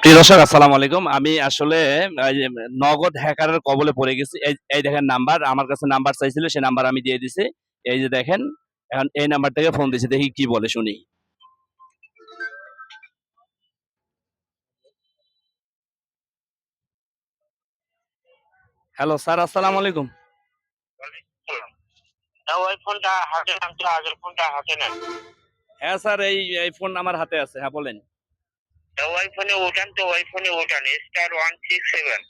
প্রিয় দর্শক আসসালামু আলাইকুম। আমি আসলে এই যে নগদ হ্যাকারের কবলে পড়ে গেছি। এই দেখেন নাম্বার, আমার কাছে নাম্বার চাইছিল, সে নাম্বার আমি দিয়ে দিছি। এই যে দেখেন, এখন এই নাম্বার থেকে ফোন দিছি। দেখি কি বলে শুনি। হ্যালো স্যার, আসসালামু আলাইকুম। না ওই ফোনটা হাতে আনতো, আগের ফোনটা হাতে নেন। হ্যাঁ স্যার, এই ফোন আমার হাতে আছে। হ্যাঁ বলেন। তা ওই ফোনে উঠান, তো ওই ফোনে উঠান *167।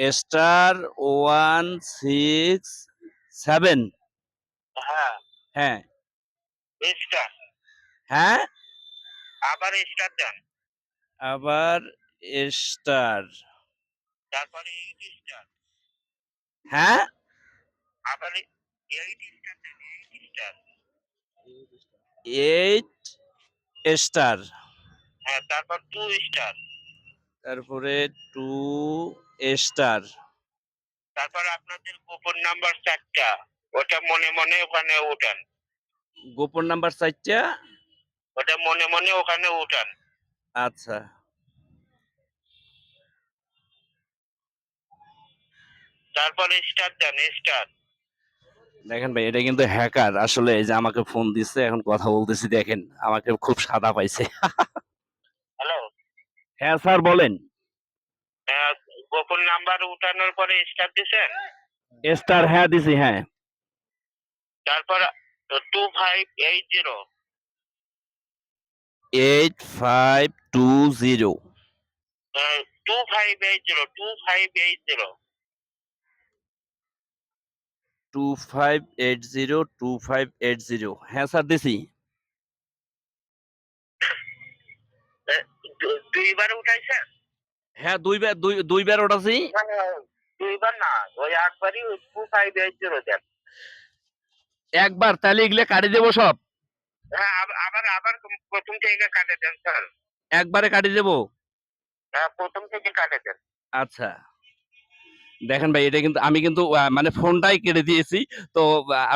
*167। হ্যাঁ, হ্যাঁ, স্টার। হ্যাঁ, আবার স্টার দেন, আবার স্টার। তারপরে 8 স্টার। হ্যাঁ, আবার 8 স্টার দেন, 8 স্টার। 8 স্টার। হ্যাঁ, তারপর 2 স্টার। তারপরে 2 স্টার। তারপর আপনাদের গোপন নাম্বার 4টা, ওটা মনে মনে ওখানে উঠান। গোপন নাম্বার 4টা। ওটা মনে মনে ওখানে উঠান। আচ্ছা, তারপর স্টার দেন, স্টার। দেখেন ভাই, এটা কিন্তু হ্যাকার আসলে। এই যে আমাকে ফোন দিচ্ছে, এখন কথা বলতেছি, দেখেন আমাকে খুব সাদা পাইছে। হ্যালো। হ্যাঁ স্যার বলেন। গোপন নাম্বার উঠানোর পরে স্টার দিছেন। স্টার, হ্যাঁ দিছি, হ্যাঁ। তারপর 2580। 8520। 2580, 2580। 2580, হ্যাঁ স্যার দিছি। দুইবার উঠাইছেন? হ্যাঁ, দুইবার ওঠাছি। মানে দুইবার না, ওই একবারই 2580 দেন। একবার তাহলে এগুলো কাটি দেবো সব। হ্যাঁ, আবার আবার প্রথম থেকে কাটে দেন স্যার। একবারে কাটি দেবো। হ্যাঁ, প্রথম থেকে কাটে দেন। আচ্ছা, দেখেন ভাই, এটা কিন্তু আমি কিন্তু মানে ফোনটাই কেটে দিয়েছি। তো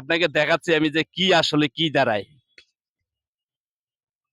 আপনাকে দেখাচ্ছি আমি যে কি আসলে কি দাঁড়ায়।